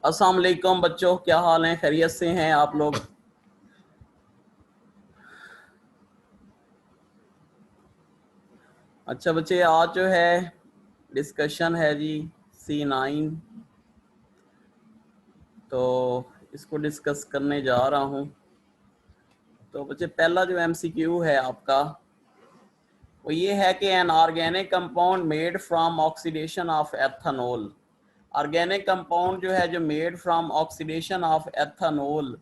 अस्सलाम वालेकुम बच्चों, क्या हाल है? खैरियत से हैं आप लोग? अच्छा बच्चे, आज जो है डिस्कशन है जी C9, तो इसको डिस्कस करने जा रहा हूँ। तो बच्चे पहला जो MCQ है आपका वो ये है कि N organic compound made from oxidation of ethanol. Organic compound जो है जो made from oxidation of ethanol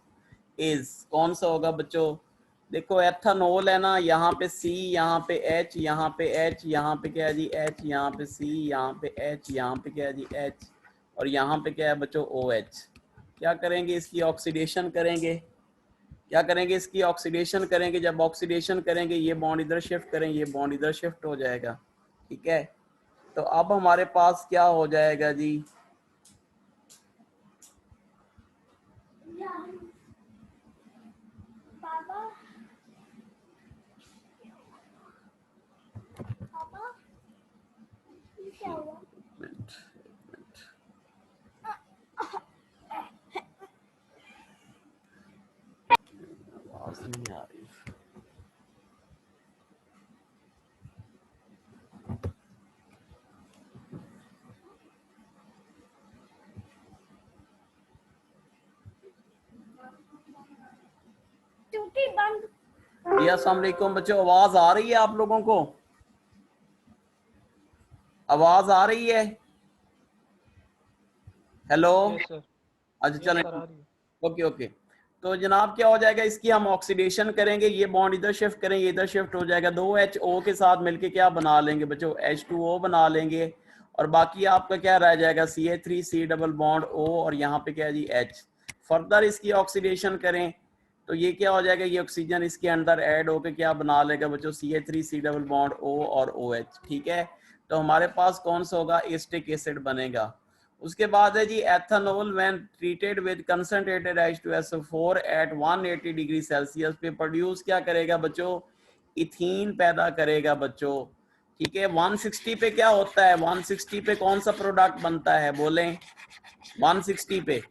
is कौन सा होगा बच्चों? देखो एथेनॉल है ना, यहाँ पे C, यहाँ पे H, यहाँ पे H, यहाँ पे क्या है जी H, यहाँ पे C, यहाँ पे H, यहाँ पे क्या है जी H, और यहाँ पे क्या है बच्चों OH। क्या करेंगे? इसकी ऑक्सीडेशन करेंगे। क्या करेंगे? इसकी ऑक्सीडेशन करेंगे। जब ऑक्सीडेशन करेंगे ये बॉन्ड इधर शिफ्ट करेंगे, ये बॉन्ड इधर शिफ्ट हो जाएगा। ठीक है, तो अब हमारे पास क्या हो जाएगा जी? आवाज नहीं आ रही। जी अस्सलाम वालेकुम बच्चों, आवाज आ रही है आप लोगों को? आवाज आ रही है? हेलो? अच्छा चलें, ओके ओके। तो जनाब क्या हो जाएगा, इसकी हम ऑक्सीडेशन करेंगे, ये बॉन्ड इधर शिफ्ट करेंगे, इधर शिफ्ट हो जाएगा। दो HO के साथ मिलके क्या बना लेंगे बच्चों? H2O बना लेंगे। और बाकी आपका क्या रह जाएगा? CH3C डबल बॉन्ड O, और यहाँ पे क्या है जी H। फर्दर इसकी ऑक्सीडेशन करें तो ये क्या हो जाएगा? ये ऑक्सीजन इसके अंदर ऐड होकर क्या बना लेगा बच्चों? CH3C डबल बॉन्ड O और OH। ठीक है, तो हमारे पास कौन सा होगा? एसिटिक एसिड बनेगा। उसके बाद है जी ethanol when treated with concentrated H2SO4 at 180 degree Celsius पे प्रोड्यूस क्या करेगा बच्चों? इथीन पैदा करेगा बच्चों। ठीक है, 160 पे क्या होता है? 160 पे कौन सा प्रोडक्ट बनता है? बोलें 160 पे?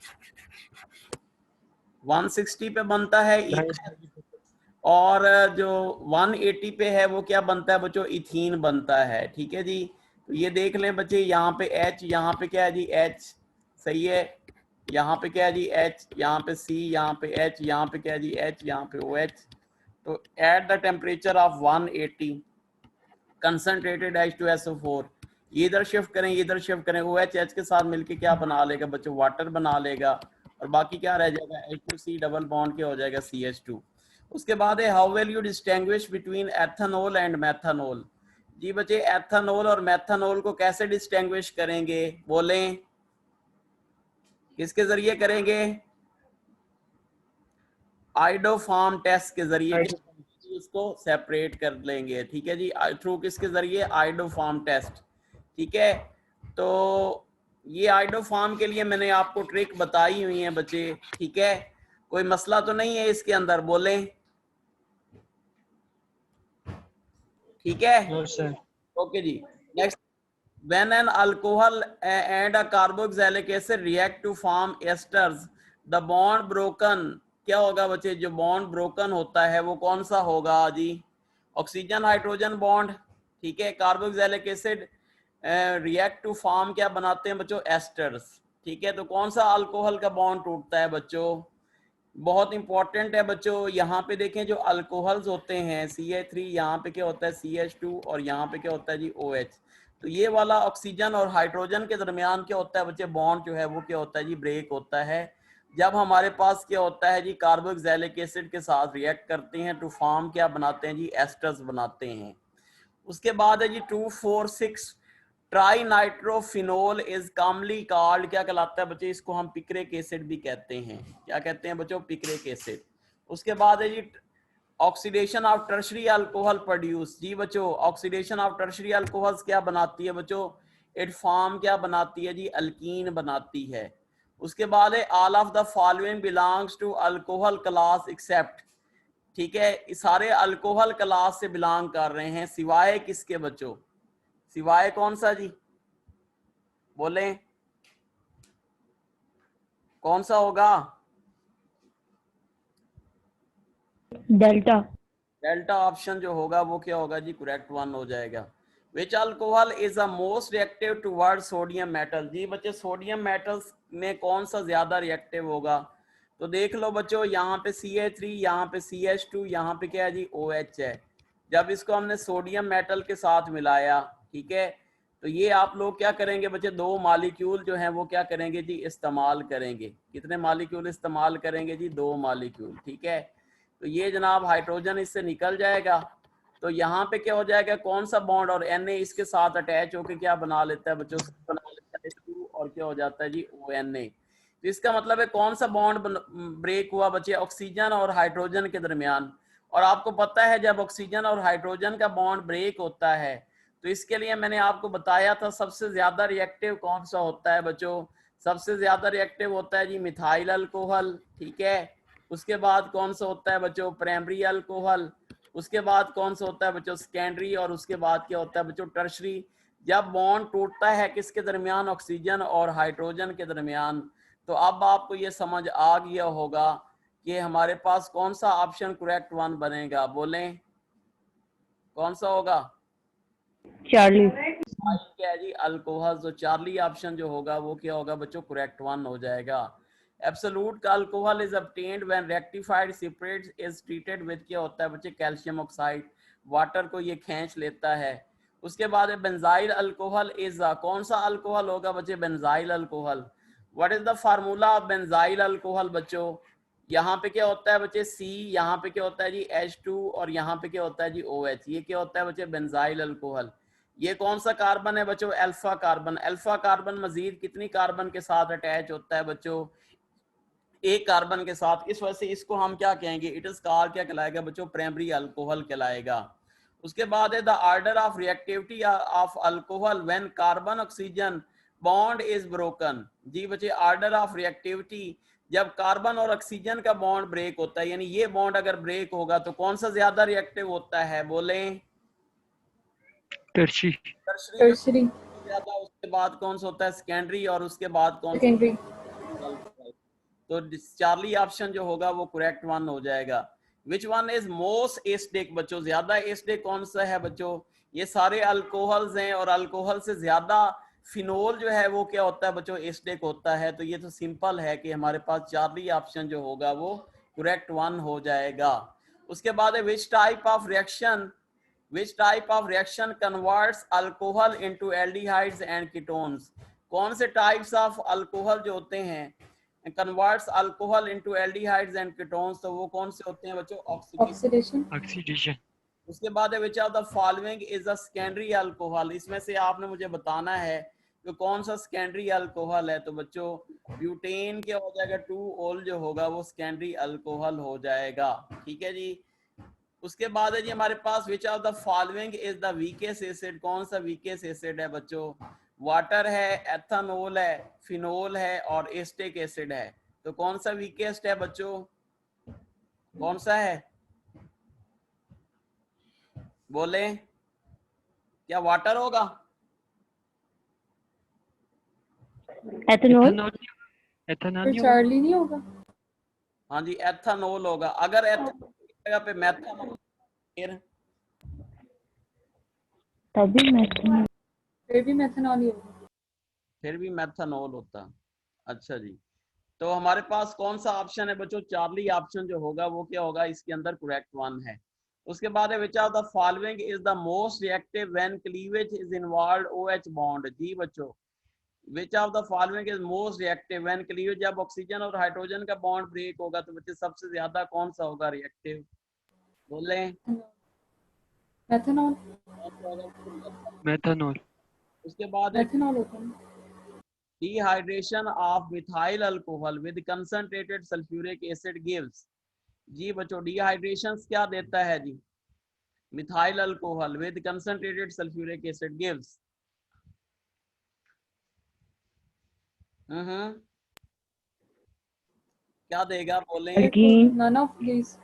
160 पे बनता है और जो 180 पे है वो क्या बनता है बच्चों? इथीन बनता है। ठीक है जी, तो ये देख लें बच्चे, यहाँ पे H, यहाँ पे क्या है जी H, सही है। यहाँ पे क्या है जी H, यहाँ पे C, यहाँ पे H, यहाँ पे क्या है जी H, यहाँ पे OH। तो at the temperature of 180 concentrated H2SO4, ये इधर शिफ्ट करें, ये इधर शिफ्ट करें, OH H के साथ मिलके क्या बना लेगा बच्चों? वाटर बना लेगा। और बाकी क्या रह जाएगा? H2C डबल बॉन्ड क्या हो जाएगा? CH2। उसके बाद है how will you distinguish between ethanol and methanol. जी बच्चे, एथेनॉल और मेथेनॉल को कैसे डिस्टिंग्विश करेंगे? बोलें किसके जरिए करेंगे? आइडोफार्म टेस्ट के जरिए उसको सेपरेट कर लेंगे। ठीक है जी, थ्रू किसके जरिए? Iodoform test. ठीक है, तो ये आइडोफार्म के लिए मैंने आपको ट्रिक बताई हुई है बच्चे। ठीक है, कोई मसला तो नहीं है इसके अंदर? बोलें ठीक है, ओके जी। Next, when an alcohol and a carboxylic acid react to form esters, the bond broken क्या होगा बच्चे? जो बॉन्ड ब्रोकन होता है वो कौन सा होगा जी? Oxygen hydrogen bond. ठीक है, carboxylic acid react to form क्या बनाते हैं बच्चों? एस्टर्स। ठीक है, तो कौन सा अल्कोहल का बॉन्ड टूटता है बच्चों? बहुत इंपॉर्टेंट है बच्चों, यहाँ पे देखें जो अल्कोहल्स होते हैं CH3, यहाँ पे क्या होता है CH2, और यहाँ पे क्या होता है जी OH। तो ये वाला ऑक्सीजन और हाइड्रोजन के दरमियान क्या होता है बच्चे? बॉन्ड जो है वो क्या होता है जी? ब्रेक होता है। जब हमारे पास क्या होता है जी? कार्बोक्सिलिक एसिड के साथ रिएक्ट करते हैं टू फॉर्म क्या बनाते हैं जी? एस्टर्स बनाते हैं। उसके बाद है जी 2,4,6 try nitrophenol is commonly called क्या कहलाता है बच्चे? इसको हम पिक्रिक एसिड भी कहते हैं। क्या कहते हैं बच्चों? Picric acid. उसके बाद है जी oxidation of tertiary alcohol produce. जी बच्चों, ऑक्सीडेशन ऑफ टर्शरी अल्कोहल्स क्या बनाती है बच्चों? इट फॉर्म क्या बनाती है जी? अल्कीन बनाती है। उसके बाद है all of the following belongs to alcohol class except. ठीक है, सारे अल्कोहल क्लास से बिलोंग कर रहे हैं सिवाय किसके बच्चों? सिवाय कौन सा जी? बोलें कौन सा होगा? डेल्टा। डेल्टा ऑप्शन जो होगा वो क्या होगा जी? करेक्ट वन हो जाएगा। Which alcohol is the most reactive toward sodium metal? जी बच्चे सोडियम मेटल्स में कौन सा ज्यादा रिएक्टिव होगा? तो देख लो बच्चों, यहाँ पे CH3, यहाँ पे CH2, यहाँ पे क्या है जी? OH है। जब इसको हमने सोडियम मेटल के साथ मिलाया, ठीक है, तो ये आप लोग क्या करेंगे बच्चे? दो मालिक्यूल जो हैं वो क्या करेंगे जी? इस्तेमाल करेंगे। कितने मालिक्यूल इस्तेमाल करेंगे जी? दो मालिक्यूल, ठीक है। तो ये जनाब हाइड्रोजन इससे निकल जाएगा, तो यहाँ पे क्या हो जाएगा? कौन सा बॉन्ड? और Na इसके साथ अटैच होकर क्या बना लेता है बच्चों? बना लेता है H2 और क्या हो जाता है जी? ONA। तो इसका मतलब है कौन सा बॉन्ड ब्रेक हुआ बच्चे? ऑक्सीजन और हाइड्रोजन के दरमियान। और आपको पता है जब ऑक्सीजन और हाइड्रोजन का बॉन्ड ब्रेक होता है तो इसके लिए मैंने आपको बताया था सबसे ज्यादा रिएक्टिव कौन सा होता है बच्चों? सबसे ज्यादा रिएक्टिव होता है जी मिथाइल अल्कोहल, ठीक है। उसके बाद कौन सा होता है बच्चों? Primary alcohol. उसके बाद कौन सा होता है बच्चों? सेकेंडरी। और उसके बाद क्या होता है बच्चों? टर्शरी। जब बॉन्ड टूटता है किसके दरमियान? ऑक्सीजन और हाइड्रोजन के दरमियान। तो अब आपको ये समझ आ गया होगा कि हमारे पास कौन सा ऑप्शन करेक्ट वन बनेगा। बोलें कौन सा होगा? चार्ली। क्या है जी? अल्कोहल। तो चार्ली ऑप्शन जो होगा वो क्या होगा बच्चों? करेक्ट वन हो जाएगा। Absolute alcohol is obtained when rectified separate is treated with क्या होता है बच्चे? Calcium oxide. वाटर को ये खींच लेता है। उसके बाद बेंजाइल अल्कोहल इज कौन सा अल्कोहल होगा बच्चे? Benzyl alcohol. What is the formula of benzyl alcohol बच्चों? यहाँ पे क्या होता है बच्चे? C, यहाँ पे क्या होता है जी? H2 और यहाँ पे क्या होता है जी? OH। ये क्या होता है बच्चे? Benzyl alcohol. ये कौन सा कार्बन है बच्चों? Alpha carbon. अल्फा कार्बन मजीद कितनी कार्बन के साथ अटैच होता है बच्चों? एक कार्बन के साथ। इस वजह से इसको हम क्या कहेंगे? इट इज कॉल्ड क्या कहलाएगा बच्चों? प्राइमरी अल्कोहल कहलाएगा। उसके बाद है the order of reactivity of alcohol when carbon oxygen bond is broken. जी बच्चे, ऑर्डर ऑफ रिएक्टिविटी जब कार्बन और ऑक्सीजन का बॉन्ड ब्रेक होता है, यानी ये बॉन्ड अगर ब्रेक होगा तो कौन सा ज्यादा रिएक्टिव होता है? बोलें टर्शी। टर्शरी ज्यादा। उसके बाद कौन सा होता है? सेकेंडरी। और उसके बाद कौन सा? सेकेंडरी। तो चार्ली ऑप्शन जो होगा वो करेक्ट वन हो जाएगा। Which one is most acidic बच्चों? ज्यादा एसिडिक कौन सा है बच्चों? ये सारे अल्कोहल्स हैं और अल्कोहल से ज्यादा फिनोल जो है वो क्या होता है बच्चों? एसिडिक होता है। तो ये तो सिंपल है कि हमारे पास चार्ली ऑप्शन जो होगा वो करेक्ट वन हो जाएगा। उसके बाद है विच type of reaction converts alcohol into aldehydes and ketones? कौन से टाइप्स ऑफ अल्कोहल जो होते हैं converts alcohol into aldehydes and ketones? तो वो कौन से होते हैं बच्चों? ऑक्सीडेशन। ऑक्सीडेशन। उसके बाद है which of the following is a secondary alcohol? इसमें से आपने मुझे बताना है कि कौन सा सेकेंडरी अल्कोहल है। तो बच्चों ब्यूटेन क्या हो जाएगा? 2-ऑल जो होगा वो सेकेंडरी अल्कोहल हो जाएगा, ठीक है जी। उसके बाद है जी हमारे पास which of the following is the weakest acid? कौन सा वीकेस्ट एसिड है बच्चों? वाटर है, एथेनॉल है, फिनोल है और एस्टिक एसिड है। तो कौन सा वीकेस्ट है बच्चों? कौन सा है? बोले क्या वाटर होगा? एथेनॉल। एथेनॉल फिर नहीं होगा? चार्ली नहीं होगा? हाँ जी, एथेनॉल होगा। अगर एथेनॉल की जगह पे मेथनॉल फिर तभी मेथेनॉल। फिर भी मेथनॉल ही होगा। फिर भी मेथनॉल होता। अच्छा जी, तो हमारे पास कौन सा ऑप्शन है बच्चों? चार्ली ऑप्शन जो होगा वो क्या होगा? इसके अंदर करेक्ट वन है। उसके बाद है which of the following is the most reactive when cleavage is involved OH bond? जी बच्चों, which of the following is most reactive when cleavage, जब ऑक्सीजन और हाइड्रोजन का बॉन्ड ब्रेक होगा तो बच्चे सबसे ज्यादा कौन सा होगा रिएक्टिव? बोले मेथनॉल। कौन सा होगा? मेथेनॉल। उसके बाद है मेथनॉल होता है। dehydration of methyl alcohol with concentrated sulfuric acid gives। जी बच्चों, डिहाइड्रेशन क्या देता है जी? Methyl alcohol with concentrated sulphuric acid gives. क्या देगा? बोलें none of this.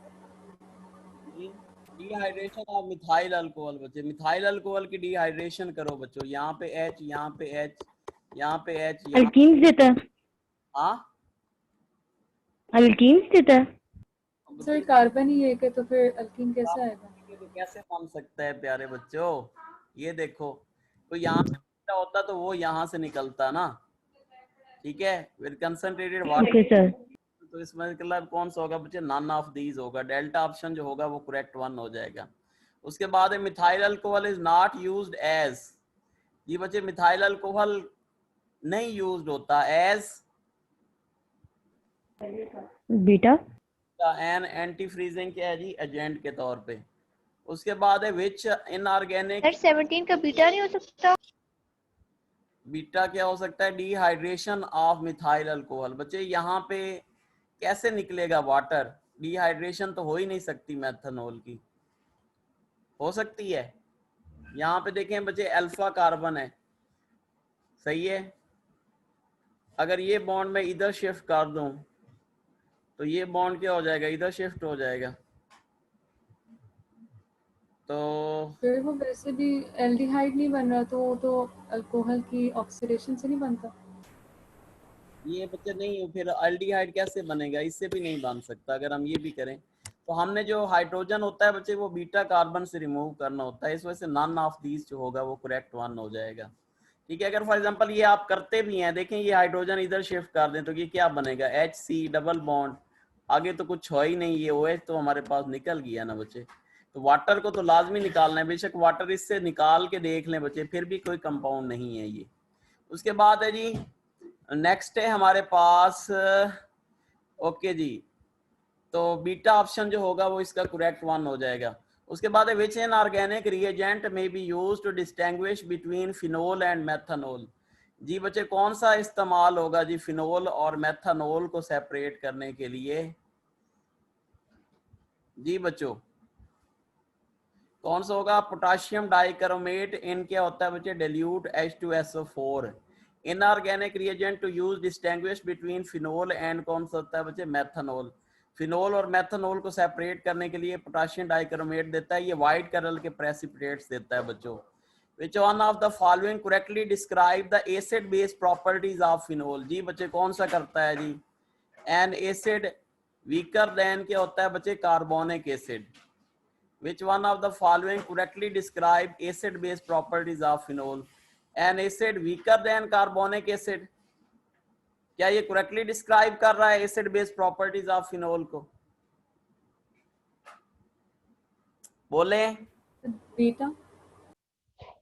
Dehydration of methyl alcohol. बच्चे मिथाइल अल्कोहल की डिहाइड्रेशन करो बच्चों, यहाँ पे H, यहाँ पे H, यहाँ पे H, यहाँ अल्कीन्स देता है, हाँ अल्कीन्स देता है। सर कार्बन ही एक है तो फिर अल्कीन कैसे आएगा? ये तो कैसे मान सकता है प्यारे बच्चों, ये देखो तो यहाँ से बीटा होता तो वो यहाँ से निकलता ना, ठीक है, with concentrated water. Okay sir. तो इसमें मतलब कौन सा होगा बच्चे, नन ऑफ दीज होगा, डेल्टा ऑप्शन जो होगा वो करेक्ट वन हो जाएगा। उसके बाद है methyl alcohol is not used as, ये बच्चे मिथाइल अल्कोहल नहीं यूज्ड होता एज बीटा। एन एंटी फ्रीजिंग क्या है जी, एजेंट के तौर पे। उसके बाद है विच इनऑर्गेनिक, 17 का बीटा नहीं हो सकता? बीटा क्या हो सकता है, डिहाइड्रेशन ऑफ मिथाइल अल्कोहल। बच्चे यहाँ पे कैसे निकलेगा वाटर, डिहाइड्रेशन तो हो ही नहीं सकती मेथनॉल की, हो सकती है? यहाँ पे देखें बच्चे अल्फा कार्बन है, सही है, अगर ये बॉन्ड में इधर शिफ्ट कर दूं तो ये बॉन्ड क्या हो जाएगा, इधर शिफ्ट हो जाएगा, तो फिर वो वैसे भी एल्डिहाइड नहीं बन रहा, तो वो तो अल्कोहल की ऑक्सीडेशन से नहीं बनता। ये बच्चे नहीं, फिर एल्डिहाइड कैसे बनेगा, इससे भी नहीं बन सकता। अगर हम ये भी करें तो हमने जो हाइड्रोजन होता है बच्चे वो बीटा कार्बन से रिमूव करना होता है, इस वजह से नन ऑफ दीज जो होगा वो करेक्ट वन हो जाएगा, ठीक है। अगर फॉर एग्जांपल ये आप करते भी हैं, देखें ये हाइड्रोजन इधर शिफ्ट कर दें तो ये क्या बनेगा, HC डबल बॉन्ड, आगे तो कुछ हो ही नहीं, ये OH तो हमारे पास निकल गया ना बच्चे। तो वाटर को तो लाजमी निकालना है, बेशक वाटर इससे निकाल के देख लें बच्चे, फिर भी कोई कंपाउंड नहीं है ये। उसके बाद है जी नेक्स्ट है हमारे पास, ओके जी, तो बीटा ऑप्शन जो होगा वो इसका करेक्ट वन हो जाएगा। उसके बाद है which an organic reagent may be used to distinguish between phenol and methanol, जी बच्चे कौन सा इस्तेमाल होगा जी फिनोल और मेथनॉल को सेपरेट करने के लिए, जी बच्चों कौन सा होगा, पोटाशियम डाइक्रोमेट इन क्या होता है बच्चे, dilute H2SO4, inorganic reagent to use distinguish between phenol and कौन सा होता है बच्चे, मेथनॉल। फिनोल और मेथनॉल को सेपरेट करने के लिए पोटाशियम डाइक्रोमेट देता है, ये व्हाइट कलर के प्रेसिपिटेट्स देता है बच्चों। Which one of the following correctly describe the acid base properties of phenol, जी बच्चे कौन सा करता है जी, एन एसिड वीकर देन क्या होता है बच्चे, carbonic acid. Which one of the following correctly describe acid base properties of phenol, an acid weaker than carbonic acid, क्या ये correctly describe कर रहा है acid base properties of phenol को, बोले बीटा।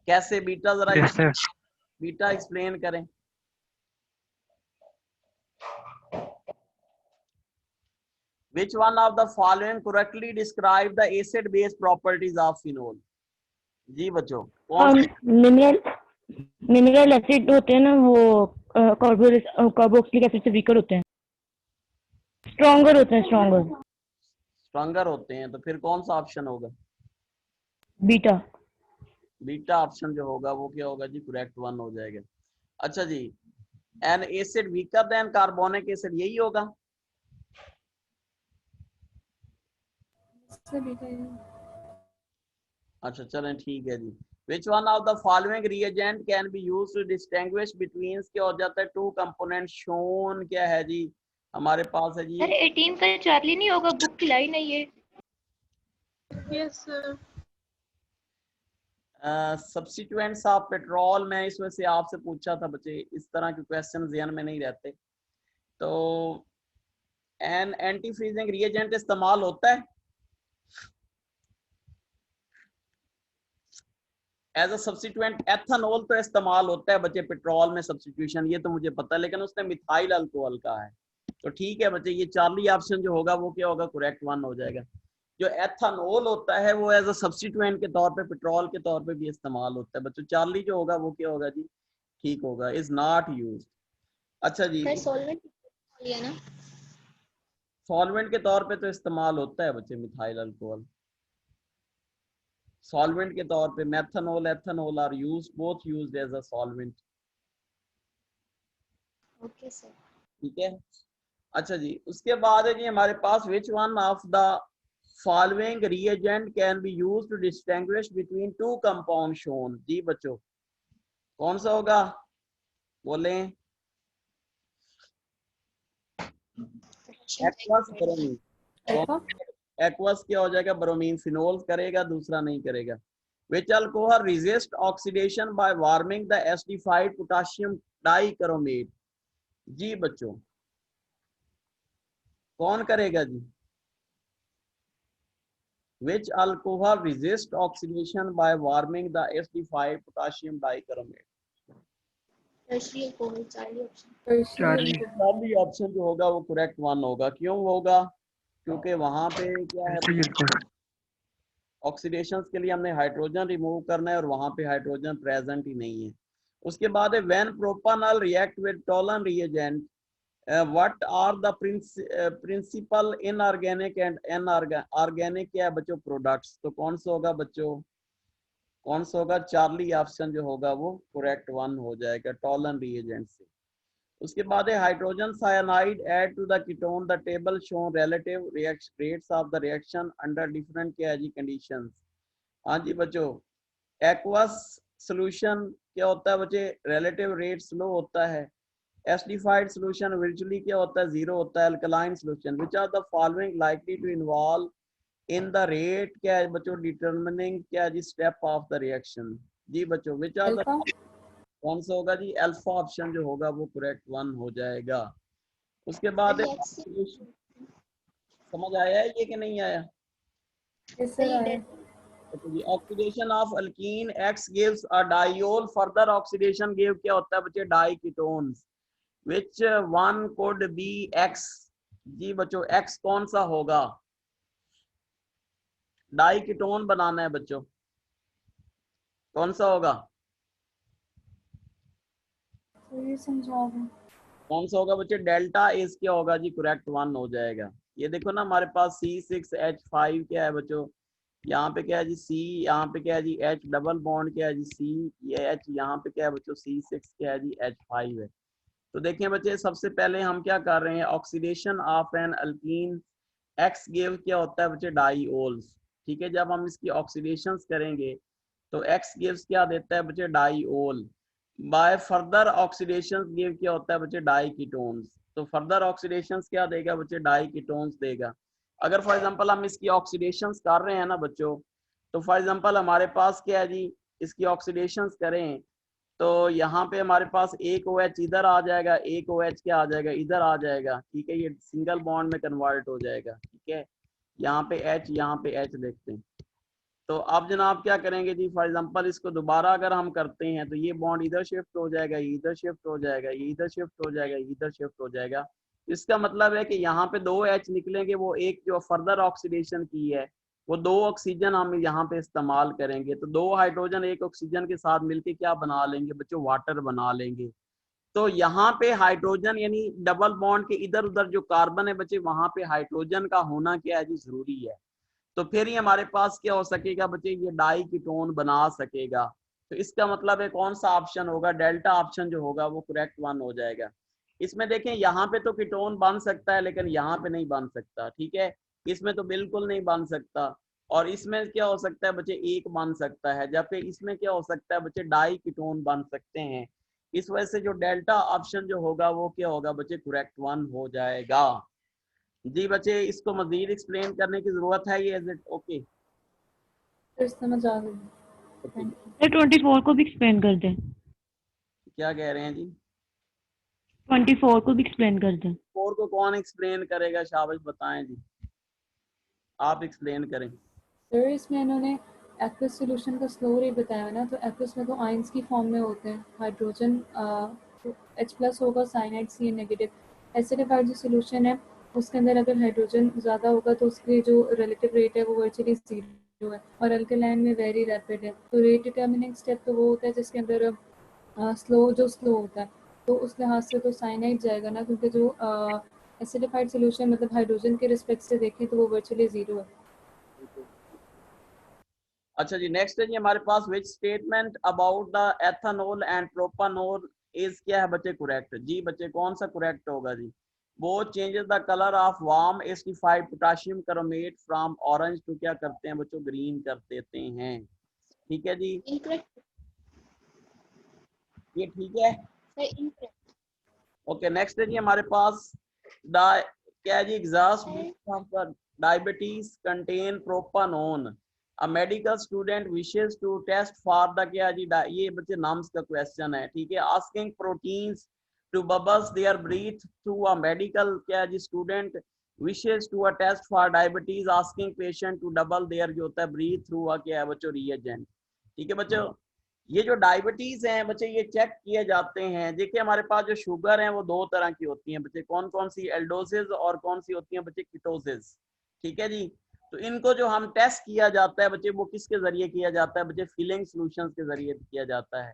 कैसे बीटा, जरा Yes, sir. बीटा एक्सप्लेन करें। Which one of the following correctly describe the acid base properties of phenol, जी बच्चों कौन मिनरल एसिड होते हैं ना, वो कार्बोक्सिलिक एसिड से वीकर होते हैं, स्ट्रॉन्गर होते हैं, स्ट्रॉन्गर होते हैं, तो फिर कौन सा ऑप्शन होगा, बीटा। बीटा ऑप्शन जो होगा वो क्या होगा जी, करेक्ट वन हो जाएगा। अच्छा जी, an acid weaker than carbonic acid, यही होगा, इससे बीटा ही है। अच्छा चलें ठीक है जी। Which one of the following reagent can be used to distinguish between, क्या हो जाता है, टू कंपोनेंट शोन क्या है जी हमारे पास है जी, सर 18 का चार्ली नहीं होगा, बुक खिलाई नहीं है। Yes sir. Substituents of petrol, मैं इस वजह से आपसे पूछा था बच्चे, इस तरह के क्वेश्चन ध्यान में नहीं रहते। तो एन एंटी फ्रीजिंग रिएजेंट इस्तेमाल होता है एज अ सब्स्टिट्यूएंट, एथनॉल तो इस्तेमाल होता है बच्चे पेट्रोल में सब्स्टिट्यूशन, ये तो मुझे पता है, लेकिन उसने मिथाइल अल्कोहल का है, तो ठीक है बच्चे ये चार्ली ऑप्शन जो होगा वो क्या होगा, करेक्ट वन हो जाएगा। जो एथनॉल होता है वो एज अ सब्स्टिट्यूएंट के तौर पे, पेट्रोल के तौर पे भी इस्तेमाल होता है बच्चों, चार्ली जो होगा वो क्या होगा जी, ठीक होगा, इज नॉट यूज्ड। अच्छा जी, सर सॉल्वेंट लिया ना, सॉल्वेंट के तौर पे तो इस्तेमाल होता है बच्चे मिथाइल अल्कोहल, सॉल्वेंट के तौर पे methanol ethanol are used, both used as a solvent, okay sir. ठीक है। अच्छा जी, उसके बाद है जी हमारे पास which one of the following reagent can be used to distinguish between two compound shown, जी बच्चों कौन सा होगा, बोलें। Potassium aqueous dichromate. Bromine, alpha aqueous क्या हो जाएगा, ब्रोमीन। फिनोल करेगा, दूसरा नहीं करेगा। Which alcohol resist oxidation by warming the acidified potassium dichromate? जी बच्चों, कौन करेगा जी? Which alcohol resist oxidation by warming the acidified potassium dichromate? Tertiary alcohol. Charlie option. Tertiary पहली ऑप्शन जो होगा वो करेक्ट वन होगा। क्यों होगा? क्योंकि वहां पे क्या है, ऑक्सीडेशन के लिए हमने हाइड्रोजन रिमूव करना है और वहां पे हाइड्रोजन प्रेजेंट ही नहीं है। उसके बाद है when propanol react with Tollen reagent what are the principal inorganic and organic क्या है बच्चों, प्रोडक्ट्स। तो कौन सा होगा बच्चों, कौन सा होगा? चार्ली ऑप्शन जो होगा वो करेक्ट वन हो जाएगा, टोलन रिएजेंट से। उसके बाद है hydrogen cyanide add to the ketone the table show relative rates of the reaction under different क्या है जी कंडीशंस। हाँ जी बच्चों, एक्वस सॉल्यूशन क्या होता है बच्चे, रिलेटिव रेट स्लो होता है। एसिडिफाइड सॉल्यूशन वर्चुअली क्या होता है, जीरो होता है। Alkaline solution which are the following likely to involve in the rate क्या है बच्चों, डिटरमिनिंग क्या है जी स्टेप ऑफ द रिएक्शन। जी बच्चों, व्हिच आर द, अल्फा कौन सा होगा जी? अल्फा ऑप्शन जो होगा वो करेक्ट वन हो जाएगा। उसके बाद समझ आया है ये कि नहीं आया? yes sir आया oxidation of alkene X gives a diol, further oxidation give क्या होता है बच्चे, diketones. Which one could be X? जी बच्चों, एक्स कौन सा होगा? डाई कीटोन बनाना है बच्चों, कौन सा होगा? तो ये समझा दो कौन सा होगा बच्चे? डेल्टा इज क्या होगा जी, करेक्ट वन हो जाएगा। ये देखो ना हमारे पास C6H5 क्या है बच्चों, यहाँ पे क्या है जी C, यहाँ पे क्या है जी H डबल बॉन्ड क्या है जी C, ये H यहाँ पे क्या है बच्चों C6 क्या है जी H5 है। तो देखिए बच्चे, सबसे पहले हम क्या कर रहे हैं, oxidation of an alkene X give क्या होता है बच्चे, डाईओल्स। ठीक है, जब हम इसकी ऑक्सीडेशन करेंगे तो एक्स गिव्स क्या देता है बच्चे, diol. By further oxidation give क्या होता है बच्चे, डाई कीटोन्स। तो फर्दर ऑक्सीडेशन क्या देगा बच्चे, डाई कीटोन्स देगा। अगर फॉर एग्जांपल हम इसकी ऑक्सीडेशन कर रहे हैं ना बच्चों, तो फॉर एग्जांपल हमारे पास क्या है जी, इसकी ऑक्सीडेशन करें तो यहाँ पे हमारे पास एक OH इधर आ जाएगा, एक OH क्या आ जाएगा, इधर आ जाएगा। ठीक है, ये सिंगल बॉन्ड में कन्वर्ट हो जाएगा। ठीक है, यहाँ पे H, यहाँ पे H देखते हैं। तो अब जनाब क्या करेंगे जी, फॉर एग्जांपल इसको दोबारा अगर हम करते हैं तो ये बॉन्ड इधर शिफ्ट हो जाएगा, ये इधर शिफ्ट हो जाएगा, ये इधर शिफ्ट हो जाएगा, ये इधर शिफ्ट हो जाएगा। इसका मतलब है कि यहाँ पे 2 H निकलेंगे, वो एक जो फर्दर ऑक्सीडेशन की है वो 2 ऑक्सीजन हम यहाँ पे इस्तेमाल करेंगे। तो 2 हाइड्रोजन एक ऑक्सीजन के साथ मिलके क्या बना लेंगे बच्चों, वाटर बना लेंगे। तो यहाँ पे हाइड्रोजन यानी डबल बॉन्ड के इधर उधर जो कार्बन है बच्चे, वहां पे हाइड्रोजन का होना क्या है जी, जरूरी है। तो फिर ही हमारे पास क्या हो सकेगा बच्चे, ये डाई कीटोन बना सकेगा। तो इसका मतलब है कौन सा ऑप्शन होगा, डेल्टा ऑप्शन जो होगा वो करेक्ट वन हो जाएगा। इसमें देखें, यहाँ पे तो कीटोन बन सकता है लेकिन यहाँ पे नहीं बन सकता। ठीक है, इसमें तो बिल्कुल नहीं बन सकता। और इसमें क्या हो सकता है बच्चे, एक बन सकता है, जबकि इसमें क्या हो सकता है बच्चे, डाई कीटोन बन सकते हैं। इस वजह से जो डेल्टा ऑप्शन जो होगा वो क्या होगा बच्चे, करेक्ट वन हो जाएगा। जी बच्चे, इसको मजीद एक्सप्लेन करने की जरूरत है, ये इज इट ओके? फिर समझ आ गई थैंक यू सर 24 को भी एक्सप्लेन कर दें, क्या कह रहे हैं जी? 24 को भी एक्सप्लेन कर दें। 4 को कौन एक्सप्लेन करेगा, शाबाश बताएं जी, आप एक्सप्लेन करें। सर इसमें इन्होंने एक्वस सॉल्यूशन का स्लो रेट बताया ना, तो एक्वस में तो आयंस की फॉर्म में होते हैं, हाइड्रोजन H+ होगा, साइनाइड Ca नेगेटिव। एसिडिफाइड जो सॉल्यूशन है उसके अंदर अगर हाइड्रोजन ज़्यादा होगा तो उसके जो रिलेटिव रेट है वो वर्चुअली जीरो है, और अल्कलाइन में वेरी रैपिड है। तो रेट डिटर्मिनिंग स्टेप तो वो होता है जिसके अंदर स्लो होता है, तो उस लिहाज से तो साइनाइड जाएगा ना, क्योंकि जो एसिडिफाइड सॉल्यूशन मतलब हाइड्रोजन के रिस्पेक्ट से देखें तो वो वर्चुअली जीरो है। अच्छा जी, नेक्स्ट है जी हमारे पास, which statement about the ethanol and propanol is क्या है बच्चे, करेक्ट। जी बच्चे, कौन सा करेक्ट होगा जी? वो changes the colour of warm acidified potassium chromate from orange to क्या करते हैं बच्चों, ग्रीन कर देते हैं। ठीक है जी, Incorrect. ये ठीक है। incorrect. ओके नेक्स्ट है जी हमारे पास क्या है जी exhaust diabetes contain propanone a medical student wishes to test for the क्या जी ये बच्चे नाम्स का क्वेश्चन है, ठीक है। Asking proteins to bubbles their breath through a medical क्या जी student wishes to a test for diabetes asking patient to double their जो होता है ब्रीथ थ्रू अ क्या है बच्चों रिएजेंट, ठीक है बच्चों। ये जो डायबिटीज हैं बच्चे ये चेक किए जाते हैं। देखिए हमारे पास जो शुगर है वो दो तरह की होती हैं बच्चे, कौन कौन सी, एल्डोसिस और कौन सी होती हैं बच्चे कीटोसिस, ठीक है जी। तो इनको जो हम टेस्ट किया जाता है बच्चे वो किसके जरिए किया जाता है बच्चे, फिलिंग सॉल्यूशंस के जरिए किया जाता है।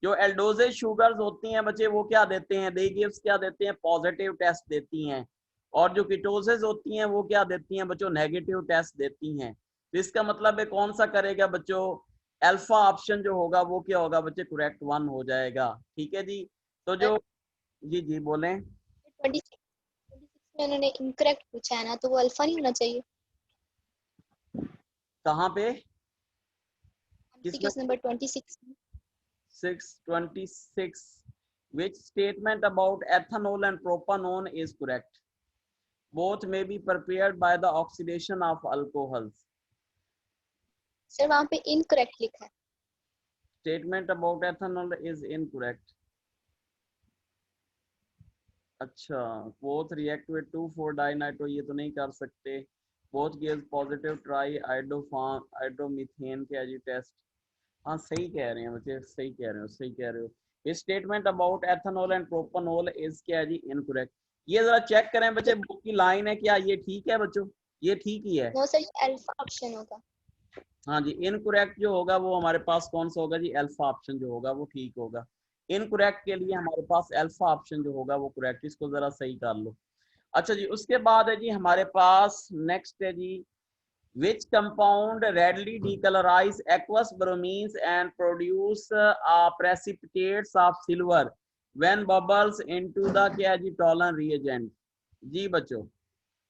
जो एल्डोसिस शुगर्स होती हैं बच्चे वो क्या देते हैं, दे गिव्स क्या देते हैं, पॉजिटिव टेस्ट देती हैं। और जो कीटोसिस होती हैं वो क्या देती हैं बच्चों, नेगेटिव टेस्ट देती हैं। तो इसका मतलब है कौन सा करेगा बच्चों, अल्फा ऑप्शन जो होगा वो क्या होगा बच्चे, करेक्ट वन हो जाएगा, ठीक है जी। तो जो जी जी बोलें 26 में उन्होंने इनकरेक्ट पूछा है ना, तो वो अल्फा नहीं होना चाहिए। कहाँ पे, MCQ नंबर 26 में 626 which statement about ethanol and propanone is correct, both may be prepared by the oxidation of alcohols. Sir वहाँ पे इनकरेक्ट लिखा है। Statement about ethanol is incorrect. अच्छा, both react with 2,4-dinitro ये तो नहीं कर सकते। both gives positive hydromethane के जी टेस्ट, हाँ सही कह रहे हैं बच्चे, सही कह रहे हो, सही कह रहे हो। इस statement about ethanol and propanol is क्या जी, इनकरेक्ट। ये जरा चेक करें बच्चे, बुक की लाइन है क्या ये ठीक है बच्चों, ये ठीक ही है। नो सर, ये अल्फा ऑप्शन होगा। हाँ जी, इनकरेक्ट जो होगा वो हमारे पास कौन सा होगा जी, अल्फा ऑप्शन जो होगा वो ठीक होगा। इनकरेक्ट के लिए हमारे पास अल्फा ऑप्शन जो होगा वो करेक्ट, इसको जरा सही कर लो। अच्छा जी, उसके बाद है जी हमारे पास नेक्स्ट है जी, which compound readily decolorize aqueous bromines and produce precipitates of silver when bubbles into the क्या जी टॉलन reagent। जी बच्चों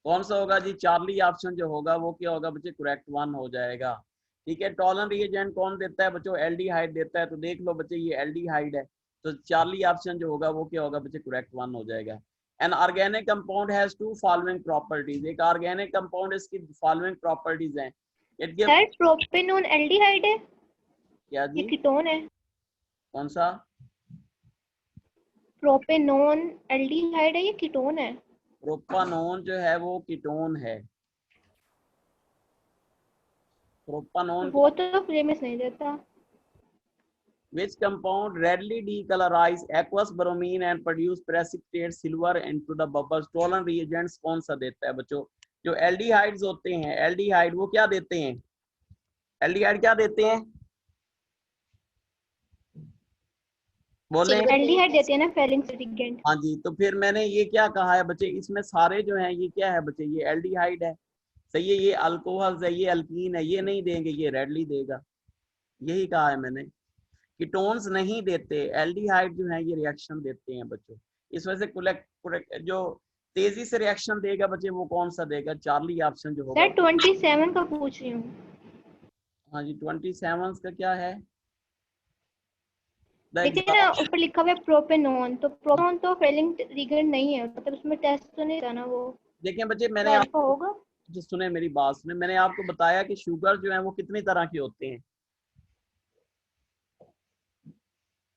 कौन सा होगा जी, चार्ली ऑप्शन जो होगा वो क्या होगा बच्चे, करेक्ट वन हो जाएगा, ठीक है। टॉलन रिएजेंट कौन देता है बच्चों, एल्डिहाइड देता है। तो देख लो बच्चे ये एल्डिहाइड है, तो चार्ली ऑप्शन जो होगा वो क्या होगा बच्चे, करेक्ट वन हो जाएगा। An organic compound has two following properties, एक ऑर्गेनिक कंपाउंड इसकी फॉलोइंग प्रॉपर्टीज हैं। It give sir propanone aldehyde है, क्या ये जी, कीटोन है। कौन सा, प्रोपेनोन एल्डिहाइड है, ये कीटोन है। प्रोपानोन जो है वो कीटोन है। प्रोपानोन वो तो फ्लेम नहीं देता। which compound readily decolorize aqueous bromine and produce precipitate silver into the bubbles, Tollens reagents कौन सा देता है बच्चों, जो एल्डिहाइड्स होते हैं, एल्डिहाइड वो क्या देते हैं, एल्डिहाइड क्या देते हैं, बोले एल्डिहाइड देते हैं ना फेलिंग रिएजेंट। हाँ जी। तो फिर मैंने ये क्या कहा है बच्चे, इसमें सारे जो हैं ये क्या है बच्चे, ये एल्डिहाइड है, सही है। ये अल्कोहल्स है, ये अल्कीन है, ये नहीं देंगे, ये रेडली देगा, यही कहा है मैंने। कीटोन्स नहीं देते, एल्डिहाइड जो है ये रिएक्शन देते हैं बच्चों। इस वजह से जो तेजी से रिएक्शन देगा बच्चे वो कौन सा देगा, चार्ली ऑप्शन जो होगा। सर 27 का पूछ रही हूँ। हाँ जी 27 का क्या है, देखिए ना ऊपर लिखा हुआ है प्रोपेनोन, तो प्रोपेनोन तो फेलिंग रिएजेंट नहीं है, मतलब उसमें टेस्ट तो नहीं था ना वो। देखिए बच्चे मैंने तो आपको होगा। जो सुने मेरी बात सुने, मैंने आपको बताया कि शुगर जो है वो कितनी तरह के होते हैं।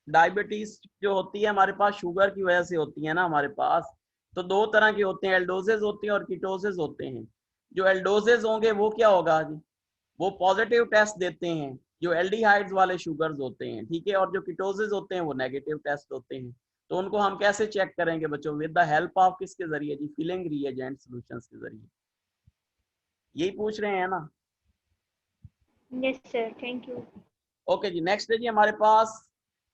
डायबिटीज जो होती है हमारे पास शुगर की वजह से होती है ना हमारे पास, तो दो तरह के होते हैं, एल्डोसिस होते हैं और कीटोसिस होते हैं। जो एल्डोसिस होंगे वो क्या होगा जी, वो पॉजिटिव टेस्ट देते हैं, जो एल्डिहाइड्स वाले शुगर्स होते हैं, ठीक है। और जो कीटोसिस होते हैं वो नेगेटिव टेस्ट होते हैं। तो उनको हम कैसे चेक करेंगे बच्चों, विद द हेल्प ऑफ किसके जरिए जी, फिलिंग रिएजेंट सॉल्यूशंस के जरिए। यही पूछ रहे हैं ना। Yes sir, thank you. Okay जी, नेक्स्ट है जी हमारे पास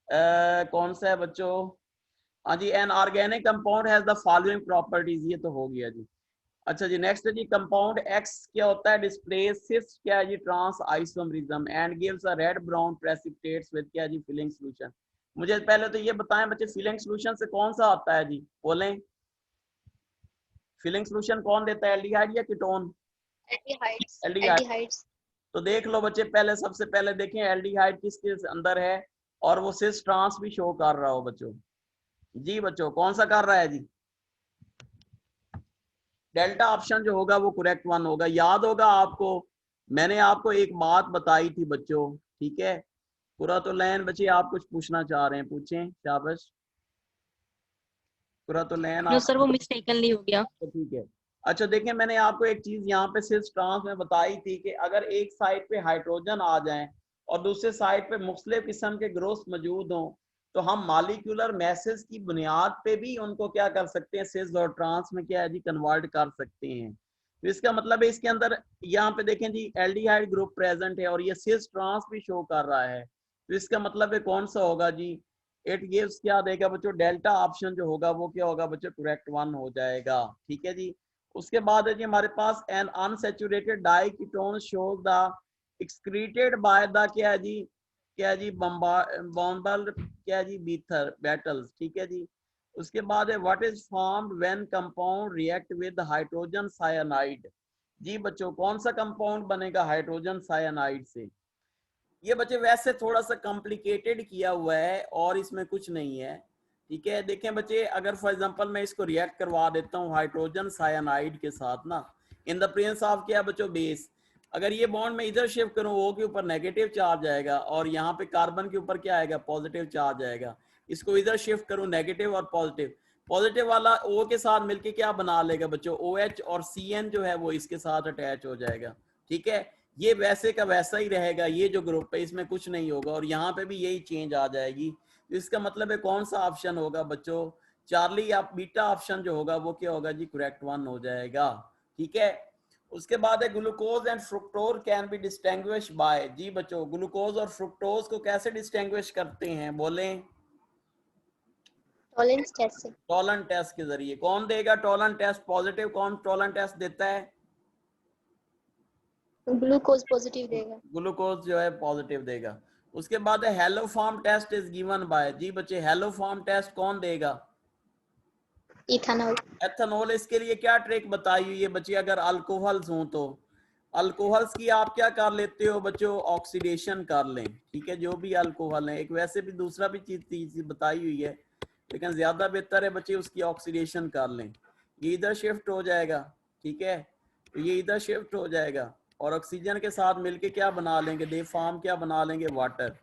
कौन सा है बच्चों, हाँ जी, an organic compound has the following properties, ये तो हो गया जी। अच्छा जी, नेक्स्ट है जी कंपाउंड एक्स क्या होता है, डिस्प्लेस सिस क्या है जी, trans isomerism and gives a red brown precipitates with क्या जी, फिलिंग सॉल्यूशन। मुझे पहले तो ये बताएं बच्चे, फिलिंग सॉल्यूशन से कौन सा आता है जी, बोलें। फिलिंग सॉल्यूशन कौन देता है, एल्डिहाइड या कीटोन, एल्डिहाइड्स एल्डिहाइड। एल्डिहाइड्स तो देख लो बच्चे, पहले सबसे पहले देखें एल्डिहाइड किसके अंदर है, और वो सिस ट्रांस भी शो कर रहा हो बच्चों, जी बच्चों कौन सा कर रहा है जी? डेल्टा ऑप्शन जो होगा वो करेक्ट वन होगा। याद होगा आपको, मैंने आपको एक बात बताई थी बच्चों, ठीक है। पूरा तो लैन बच्चे आप कुछ पूछना चाह रहे हैं, पूछें। शाबाश। पूरा तो लैन नो आप, सर, वो मिस्टेकनली हो गया। तो ठीक है। अच्छा देखें, मैंने आपको एक चीज यहाँ पे सिर्फ ट्रांस में बताई थी कि अगर एक साइड पे हाइड्रोजन आ जाए और दूसरे साइड पे मुख्तलिफ किस्म के ग्रुप्स मौजूद हों, तो हम मॉलिक्यूलर मैसेज की बुनियाद पे भी उनको क्या कर सकते हैं, सिस और ट्रांस में क्या है जी, कन्वर्ट कर सकते हैं। तो इसका मतलब है इसके अंदर यहाँ पे देखें जी एल्डिहाइड ग्रुप प्रेजेंट है और ये सिस ट्रांस भी शो कर रहा है। तो इसका मतलब है कौन सा होगा जी? इट गिव्स क्या देगा बच्चों, डेल्टा ऑप्शन जो होगा वो क्या होगा बच्चों, करेक्ट वन हो जाएगा। ठीक है जी। उसके बाद है जी हमारे पास an unsaturated diketone shows the excreted by the क्या है जी, क्या है जी, बॉम्बल क्या है जी, बीथर बैटल्स। ठीक है जी। उसके बाद है what is formed when compound react with hydrogen cyanide. जी बच्चों कौन सा कंपाउंड बनेगा हाइड्रोजन साइनाइड से? ये बच्चे वैसे थोड़ा सा कॉम्प्लिकेटेड किया हुआ है और इसमें कुछ नहीं है। ठीक है, देखें बच्चे, अगर फॉर एग्जांपल मैं इसको रिएक्ट करवा देता हूँ हाइड्रोजन साइनाइड के साथ ना, इन द प्रेजेंस ऑफ क्या बच्चों, बेस। अगर ये बॉन्ड में इधर शिफ्ट करूँ, ओ के ऊपर नेगेटिव चार्ज आएगा और यहाँ पे कार्बन के ऊपर क्या आएगा, पॉजिटिव चार्ज आएगा। इसको इधर शिफ्ट करूँ, नेगेटिव और पॉजिटिव, पॉजिटिव वाला ओ के साथ मिलके क्या बना लेगा बच्चों, ओ एच, और सी एन जो है वो इसके साथ अटैच हो जाएगा। ठीक है, ये वैसे का वैसा ही रहेगा, ये जो ग्रुप है इसमें कुछ नहीं होगा और यहाँ पे भी यही चेंज आ जाएगी। तो इसका मतलब है कौन सा ऑप्शन होगा बच्चों, चार्ली या बीटा ऑप्शन जो होगा वो क्या होगा जी, करेक्ट वन हो जाएगा। ठीक है। उसके बाद है glucose and fructose can be distinguish by. जी बच्चों ग्लूकोज और फ्रुक्टोज को कैसे डिस्टिंग्विश करते हैं, बोलें? टॉलरेंस टेस्ट से। टॉलन टेस्ट के जरिए। कौन देगा टॉलन टेस्ट पॉजिटिव, कौन टॉलन टेस्ट देता है? ग्लूकोज पॉजिटिव देगा। ग्लूकोज जो है पॉजिटिव देगा। उसके बाद है haloform test is given by. जी बच्चे हेलो फॉर्म टेस्ट कौन देगा? इथेनॉल। एथेनॉल। इसके लिए क्या ट्रिक बताई हुई है बच्चे, अगर अल्कोहल्स हों तो अल्कोहल्स की आप क्या कर लेते हो बच्चों, ऑक्सीडेशन कर लें। ठीक है, जो भी अल्कोहल है, एक वैसे भी दूसरा भी चीज बताई हुई है, लेकिन ज्यादा बेहतर है बच्चे उसकी ऑक्सीडेशन कर लें। ये इधर शिफ्ट हो जाएगा। ठीक है, तो ये इधर शिफ्ट हो जाएगा और ऑक्सीजन के साथ मिलके क्या बना लेंगे, दे फॉर्म क्या बना लेंगे, वाटर।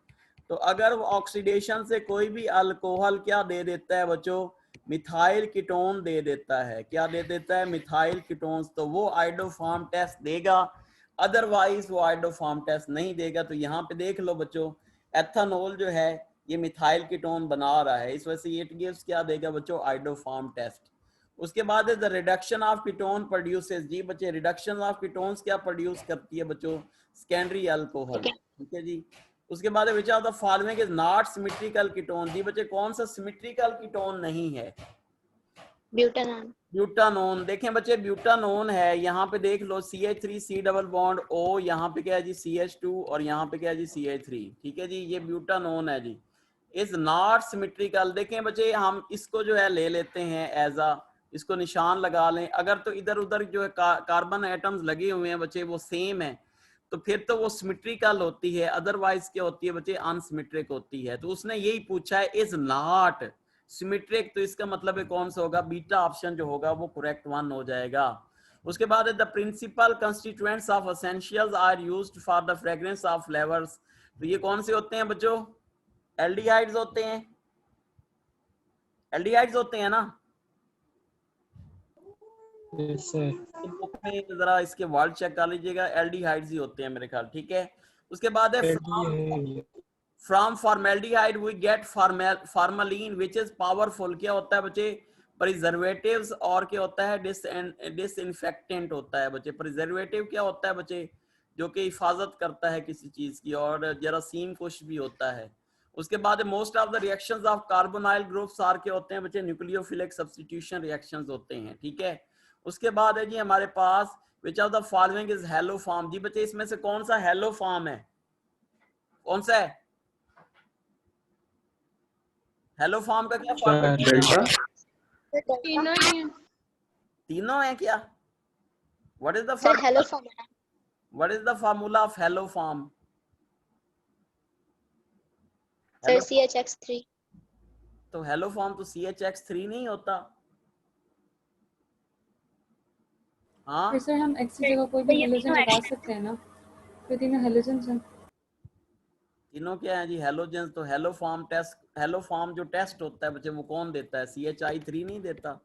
तो अगर ऑक्सीडेशन से कोई भी अल्कोहल क्या दे देता है बच्चों, मिथाइल कीटोन दे देता है। क्या दे देता है, मिथाइल कीटोन्स, तो वो आइडोफॉर्म टेस्ट देगा, अदरवाइज वो आइडोफॉर्म टेस्ट नहीं देगा। तो यहाँ पे देख लो बच्चों, एथेनॉल जो है ये मिथाइल कीटोन बना रहा है, इस वजह से इट गिव्स क्या देगा बच्चों, आइडोफॉर्म टेस्ट। उसके बाद है the reduction of ketone produces. जी बच्चे रिडक्शन ऑफ कीटोन्स क्या प्रोड्यूस करती है बच्चों, सेकेंडरी अल्कोहल। ठीक है जी। उसके बाद which of the following is not symmetrical ketone. जी बच्चे कौन सा सिमेट्रिकल कीटोन नहीं है? ब्यूटानॉन। ब्यूटानोन। देखें बच्चे ब्यूटानोन है, यहाँ पे देख लो CH3 C double bond O, यहाँ पे क्या है जी CH2 और यहाँ पे क्या है जी CH3। ठीक है जी, ये ब्यूटानोन है जी, इज नॉट सिमेट्रिकल। देखें बच्चे हम इसको जो है ले लेते हैं एज आ, इसको निशान लगा लें। अगर तो इधर उधर जो है कार्बन एटम्स लगे हुए हैं बच्चे वो सेम है, तो फिर तो वो सिमेट्रिकल होती है, अदरवाइज क्या होती है बच्चे, अनसिमेट्रिक होती है। तो उसने यही पूछा है इज नॉट सिमेट्रिक, तो इसका मतलब है कौन सा होगा, बीटा ऑप्शन जो होगा वो करेक्ट वन हो जाएगा। उसके बाद the principal constituents of essentials are used for the fragrance of flavours. तो ये कौन से होते हैं बच्चों, एल्डिहाइड्स होते हैं, एल्डिहाइड्स होते हैं ना। बुक में जरा इसके वर्ड चेक कर लीजिएगा, एल्डिहाइड्स ही होते हैं मेरे ख्याल। ठीक है। उसके बाद है from formaldehyde we get formalin which is powerful. क्या होता है बच्चे, प्रिजर्वेटिव्स, और क्या होता है, डिसइंफेक्टेंट होता है बच्चे। प्रिजर्वेटिव क्या होता है बच्चे, जो कि हिफाजत करता है किसी चीज की, और जरासीम कुछ भी होता है। उसके बाद most of the reactions of carbonyl groups are के होते हैं बच्चे, न्यूक्लियोफिलिक सब्स्टिट्यूशन रिएक्शंस होते हैं। ठीक है। उसके बाद है जी हमारे पास which of the following is haloform. जी बच्चे इसमें से कौन सा हेलो फॉर्म है, कौन सा है हेलो फॉर्म का, क्या फॉर्मूला? तीनों ही हैं। तीनों है क्या? What is the sir haloform है। What is the formula of haloform? Sir CH3। तो हेलो फॉर्म तो CHX3 नहीं होता। हाँ फिर सर हम एक्स की जगह कोई भी हेलोजन लगा सकते हैं ना, तो तीनों हेलोजन्स हैं। तीनों क्या है जी, हेलोजेंस। तो haloform test, haloform जो टेस्ट होता है बच्चे वो कौन देता है, CHI3 नहीं देता।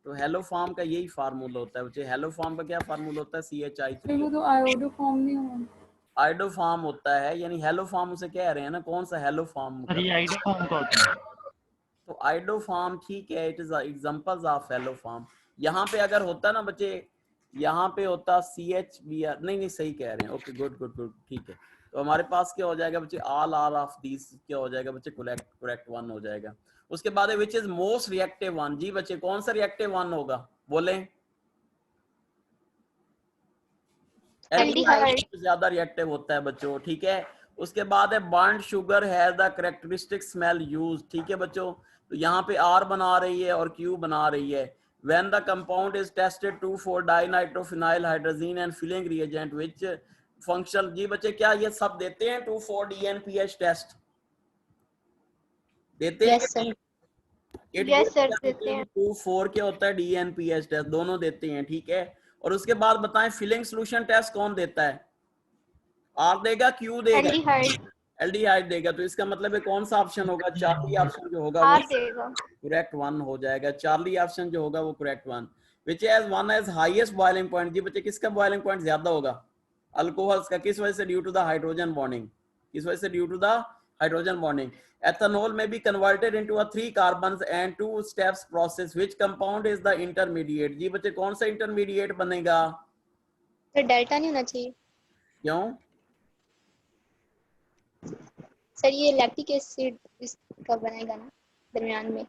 तो हेलो फॉर्म का यही फार्मूला होता है बच्चे। हेलो फॉर्म का क्या फार्मूला होता है, फिर CHI3। वो तो आयोडो फॉर्म नहीं हुआ। आइडो फॉर्म होता है, यानी हेलो फॉर्म उसे कह रहे हैं ना, कौन सा हेलो फॉर्म। सर ये आइडो फॉर्म का होता है। तो आइडो फॉर्म ठीक है, it is examples of hello form. यहाँ पे अगर होता ना बच्चे, यहाँ पे होता CHBR, नहीं नहीं सही कह रहे हैं, ओके गुड गुड गुड, ठीक है। तो हमारे पास क्या हो जाएगा बच्चे, ऑल आर ऑफ दीज क्या हो जाएगा बच्चे, करेक्ट वन हो जाएगा। उसके बाद which is most reactive one, जी बच्चे कौन सा रिएक्टिव वन होगा, बोले। Aldehyde. एल्डिहाइड ज्यादा रिएक्टिव होता है बच्चों, ठीक है। उसके बाद है burned sugar has the characteristic smell use, ठीक है बच्चों। तो यहाँ पे R बना रही है और Q बना रही है। when the compound is tested 2,4-dinitrophenyl hydrazine and filling reagent which function, जी बच्चे क्या ये सब देते हैं 2,4-DNPH टेस्ट देते हैं कि Yes, sir. नहीं? It Yes, gives sir, क्या देते देते हैं हैं। 2,4 क्या होता है, DNPH टेस्ट दोनों देते हैं, ठीक है। और उसके बाद बताएं फिलिंग सोल्यूशन टेस्ट कौन देता है, R देगा Q देगा, Aldehyde. एल्डिहाइड देगा। तो इसका मतलब है कौन सा ऑप्शन होगा, चार्ली ऑप्शन जो होगा वो R देगा। करेक्ट वन हो जाएगा। चार्ली ऑप्शन जो होगा वो correct one. Which has one has highest boiling point, जी बच्चे किसका बॉइलिंग पॉइंट ज्यादा होगा, अल्कोहल्स का। किस वजह से, due to the hydrogen bonding. किस वजह से, due to the hydrogen bonding. Ethanol may be converted into a 3 carbons and 2 steps process, which compound is the intermediate, जी बच्चे कौन सा इंटरमीडिएट बनेगा, सर डेल्टा नहीं होना चाहिए। क्यों। सर ये लैक्टिक एसिड इसका बनेगा ना दरमियान में।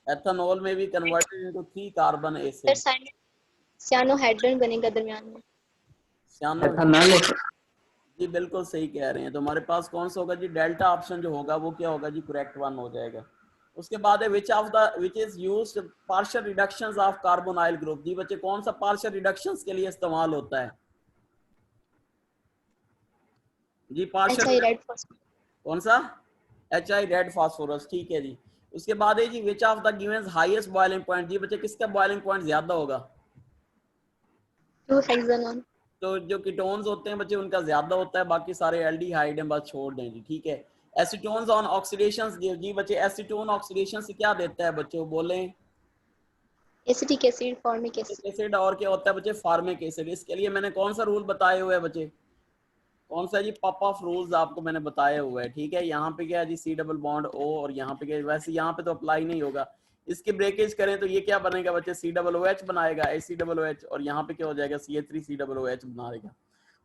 एथेनॉल में भी converted into 3 carbon sir acid, cyanohydrin बनेगा दरमियान में। एथेनॉल। जी बिल्कुल सही कह रहे हैं। तो हमारे पास कौन सा होगा जी, डेल्टा ऑप्शन जो होगा वो क्या होगा जी, करेक्ट वन हो जाएगा। उसके बाद है which of the which is used partial reductions of carbonyl group, जी बच्चे कौन सा पार्शियल रिडक्शंस के लिए इस्तेमाल होता है, जी पार्शियल रेड फॉस्फेट। कौन सा, HI रेड फास्फोरस, ठीक है जी। उसके बाद है जी which of the given highest boiling point, जी बच्चे किसका बॉइलिंग पॉइंट ज्यादा होगा, 2 हेक्सानॉन। तो जो कीटोन्स होते हैं बच्चे उनका ज्यादा होता है, बाकी सारे एल्डिहाइड हैं, बस छोड़ दें जी, ठीक है। एसीटोन्स ऑन ऑक्सीडेशन, जी बच्चे एसीटोन ऑक्सीडेशन से क्या देता है बच्चों, बोलें। Acetic acid, formic acid. Acid और क्या होता है बच्चे, फार्मिक एसिड। इसके लिए मैंने कौन सा रूल बताए हुए हैं बच्चे, कौन सा जी, पप ऑफ रूल्स आपको मैंने बताए हुए हैं, ठीक है। यहाँ पे क्या है जी, C डबल बॉन्ड O, और यहाँ पे क्या, वैसे यहाँ पे तो अप्लाई नहीं होगा। इसके ब्रेकेज करें तो ये क्या बनेगा बच्चे, COOH बनाएगा, ACOOH, और यहाँ पे क्या हो जाएगा, CH3COOH बनाएगा।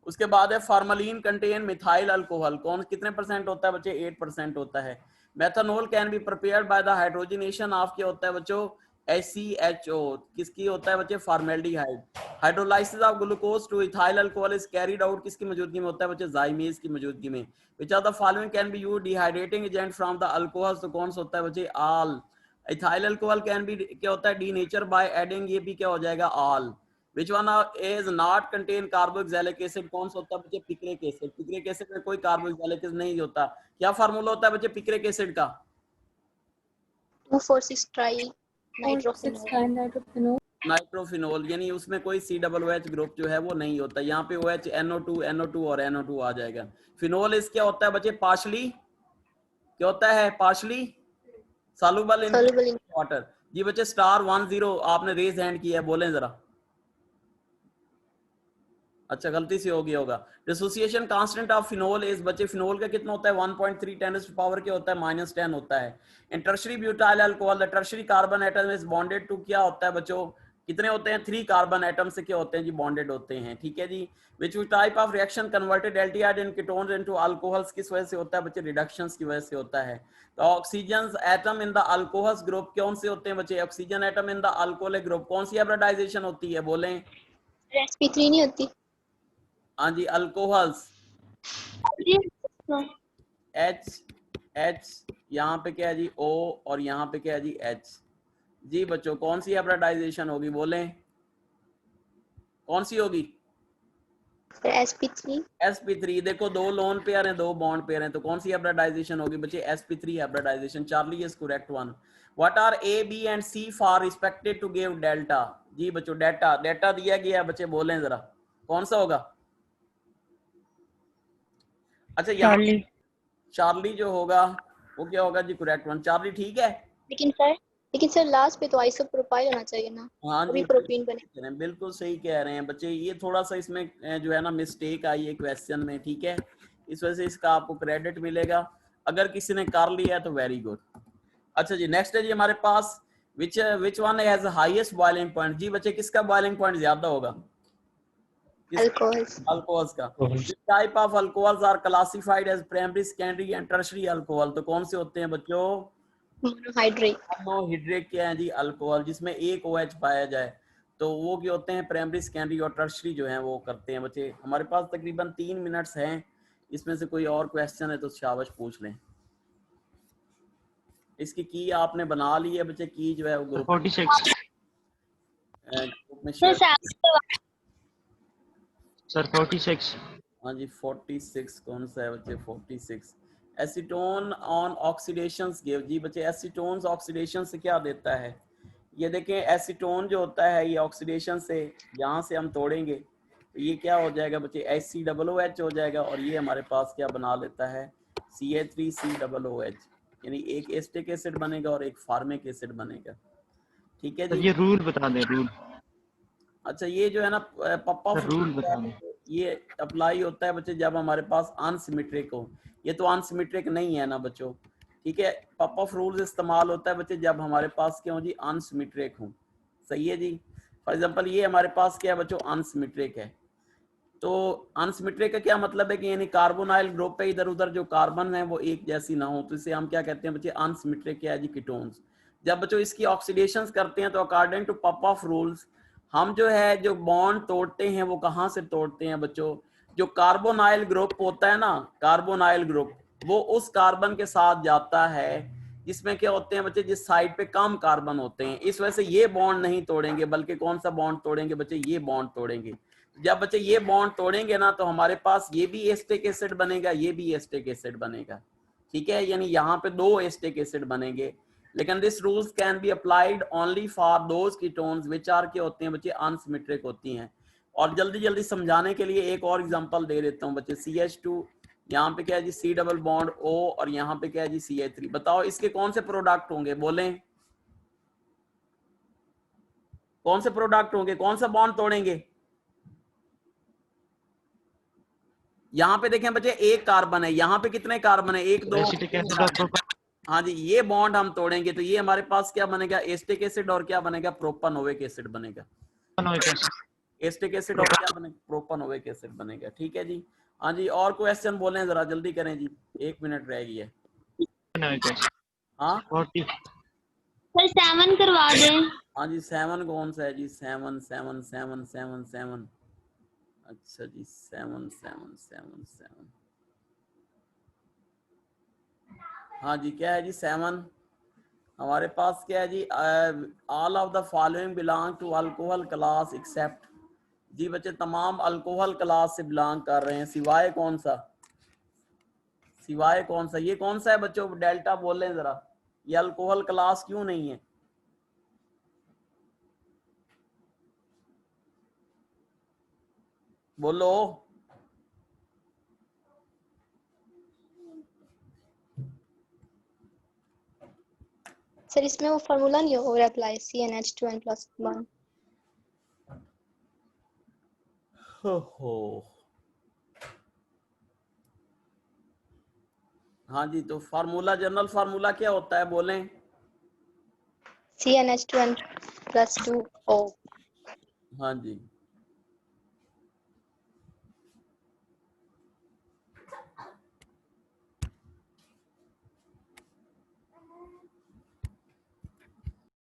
उसके बाद है फार्मलिन कंटेन मिथाइल अल्कोहल, कौन कितने परसेंट होता है बच्चे, 8% होता है। Methanol can be prepared by the hydrogenation of क्या होता है बच्चों, HCHO, किसकी होता है बच्चे, formaldehyde. Hydrolysis of glucose two ethyl alcohol is carried out किसकी मौजूदगी में होता है बच्चे, जाइमेज की मौजूदगी में। Which are the following can be used dehydrating agent from the alcohol, तो कौन सा होता है बच्चे, all. Ethyl alcohol can be क्या होता है, डीनेचर बाय एडिंग, ये भी क्या हो जाएगा, all. Which one is not contain carboxylic acid, कौन सा होता है बच्चे, पिक्रिक एसिड। पिक्रिक एसिड में कोई कार्बोक्सिलिक एसिड नहीं होता। क्या फार्मूला होता है बच्चे पिक्रिक एसिड का, 2,4,6 ट्राई 6 नाइट्रोफिनोल। नाइट्रोफिनोल। नाइट्रोफिनोल, यानी उसमें कोई COOH ग्रुप जो है वो नहीं होता। यहाँ पे OH NO2 और NO2 आ जाएगा। फिनोल इस क्या होता है बच्चे, पार्शली क्या होता है, partially soluble in soluble in water. जी बच्चे *10 आपने रेज हैंड किया है, बोलें जरा। अच्छा गलती से हो गया होगा। Dissociation constant of phenol is बच्चे, फिनोल का कितना होता है, 1.3 10 पावर के होता है -10 होता है। In tertiary butyl alcohol the tertiary carbon atom is bonded to क्या होता है बच्चों, कितने होते हैं, 3 कार्बन एटम से क्या होते हैं जी, बॉन्डेड होते हैं, ठीक है जी। Which type of reaction converted aldehyde in ketones into alcohols, किस वजह से होता है बच्चे, रिडक्शंस की वजह से होता है। तो oxygen atom in the alcohols group कौन से होते हैं बच्चे, oxygen atom in the alcoholic group कौन सी हाइब्रिडाइजेशन होती है, बोलें। sp3 नहीं होती। हाँ जी, अल्कोहल्स H यहाँ पे क्या है जी, O, और यहाँ पे क्या है जी, H। जी बच्चों कौन सी हाइब्रिडाइजेशन होगी, बोलें कौन सी होगी, सर sp3 sp3 देखो दो लोन पेयर हैं, दो बॉन्ड पेयर हैं, तो कौन सी हाइब्रिडाइजेशन होगी बच्चे? sp3 hybridization. Charlie is correct one. What are a b and c for respected to give delta? जी बच्चों डेल्टा, डेल्टा दिया गया है बच्चे, बोलें जरा कौन सा होगा? अच्छा यहाँ चार्ली। चार्ली जो होगा वो क्या होगा जी? करेक्ट वन, चार्ली ठीक है। लेकिन सर लास्ट पे तो आइसोप्रोपाइल होना चाहिए ना, हाँ तभी जी प्रोपीन बने। बिल्कुल सही कह रहे हैं बच्चे, ये थोड़ा सा इसमें जो है ना मिस्टेक आई है क्वेश्चन में, ठीक है, इस वजह से इसका आपको क्रेडिट मिलेगा। अगर किसी ने कर लिया है तो वेरी गुड। अच्छा जी नेक्स्ट है जी हमारे पास which one has highest boiling point? जी बच्चे किसका बॉइलिंग पॉइंट ज्यादा होगा? अल्कोहल्स। अल्कोहल्स का। Type of alcohols are classified as primary, secondary and tertiary alcohol, तो कौन से होते हैं बच्चों? मोनोहाइड्रेट। मोनोहाइड्रेट क्या है जी? अल्कोहल जिसमें एक OH पाया जाए, तो वो क्या होते हैं? प्राइमरी, सेकेंडरी और टर्शियरी जो है वो करते हैं बच्चे। हमारे पास तकरीबन 3 मिनट्स हैं, इसमें से कोई और क्वेश्चन है तो शाबाश पूछ लें। इसकी की आपने बना ली है बच्चे, की जो है वो ग्रुप 46 में शेयर। सर 46। हाँ जी 46 कौन सा है बच्चे? 46 एसीटोन ऑन ऑक्सीडेशन गिव। जी बच्चे एसीटोन्स ऑक्सीडेशन से क्या देता है? ये देखें एसीटोन जो होता है ये ऑक्सीडेशन से, यहाँ से हम तोड़ेंगे तो ये क्या हो जाएगा बच्चे? HCOOH हो जाएगा, और ये हमारे पास क्या बना लेता है? CH3COOH, यानी एक एस्टिक एसिड बनेगा और एक फार्मिक एसिड बनेगा। ठीक है सर जी। ये रूल बता दें, रूल। अच्छा ये जो है ना पप्पा सर रूल बता दें। ये अप्लाई होता है बच्चे जब हमारे पास अनसिमेट्रिक हो। ये तो अनसिमेट्रिक नहीं है ना बच्चों, ठीक है। पप ऑफ रूल्स इस्तेमाल होता है बच्चे जब हमारे पास क्या हो जी? अनसिमेट्रिक हो। सही है जी। फॉर एग्जांपल ये हमारे पास क्या है बच्चों? अनसिमेट्रिक है। तो अनसिमेट्रिक का क्या मतलब है कि यानी कार्बोनाइल ग्रुप पे इधर उधर जो कार्बन है वो एक जैसी ना हो, तो इसे हम क्या कहते हैं बच्चे? अनसिमेट्रिक क्या है जी? कीटोन्स। जब बच्चों इसकी ऑक्सीडेशन करते हैं तो अकॉर्डिंग टू पप ऑफ रूल्स हम जो है जो बॉन्ड तोड़ते हैं वो कहाँ से तोड़ते हैं बच्चों? जो कार्बोनाइल ग्रुप होता है ना, कार्बोनाइल ग्रुप, वो उस कार्बन के साथ जाता है जिसमें क्या होते हैं बच्चे? जिस साइड पे कम कार्बन होते हैं। इस वजह से ये बॉन्ड नहीं तोड़ेंगे, बल्कि कौन सा बॉन्ड तोड़ेंगे बच्चे? ये बॉन्ड तोड़ेंगे। जब बच्चे ये बॉन्ड तोड़ेंगे ना तो हमारे पास ये भी एस्टिक एसिड बनेगा, ये भी एस्टिक एसिड बनेगा। ठीक है, यानी यहाँ पे दो एस्टिक एसिड बनेंगे। लेकिन this rules can be applied only for those ketones which are के होते हैं बच्चे? अनसिमेट्रिक होती हैं। और जल्दी जल्दी समझाने के लिए एक और एग्जांपल दे देता हूँ बच्चे। CH2 यहाँ पे क्या है जी? C डबल बॉन्ड O, और यहाँ पे क्या है जी? CH3। बताओ इसके कौन से प्रोडक्ट होंगे? बोलें कौन से प्रोडक्ट होंगे? कौन सा बॉन्ड तोड़ेंगे? यहाँ पे देखें बच्चे एक कार्बन है, यहाँ पे कितने कार्बन है? एक, दो। एसिटिक एसिड और प्रोपान। हाँ जी, ये बॉन्ड हम तोड़ेंगे तो ये हमारे पास क्या बनेगा? एस्टिक एसिड और क्या बनेगा? प्रोपानोइक एसिड बनेगा। एस्टिक एसिड और क्या बनेगा? प्रोपानोइक एसिड बनेगा। ठीक है जी। हाँ जी, और क्वेश्चन बोलें जरा, जल्दी करें जी, 1 मिनट रह गई है। हाँ 40। सर 7 करवा दें। हाँ जी 7 कौन सा है जी? 7 7 7 7 7। अच्छा जी 7 7 7 7। हाँ जी क्या है जी? 7 हमारे पास क्या है जी? All of the following belong to alcohol class except. जी बच्चे तमाम अल्कोहल क्लास से बिलोंग कर रहे हैं, सिवाय कौन सा? सिवाय कौन सा? ये कौन सा है बच्चों? डेल्टा बोल रहे जरा, ये अल्कोहल क्लास क्यों नहीं है? बोलो। सर इसमें वो फार्मूला नहीं हो रहा अप्लाई, CnH2n+1। हो हाँ जी, तो फार्मूला, जनरल फार्मूला क्या होता है? बोलें। CnH2n+2O। हाँ जी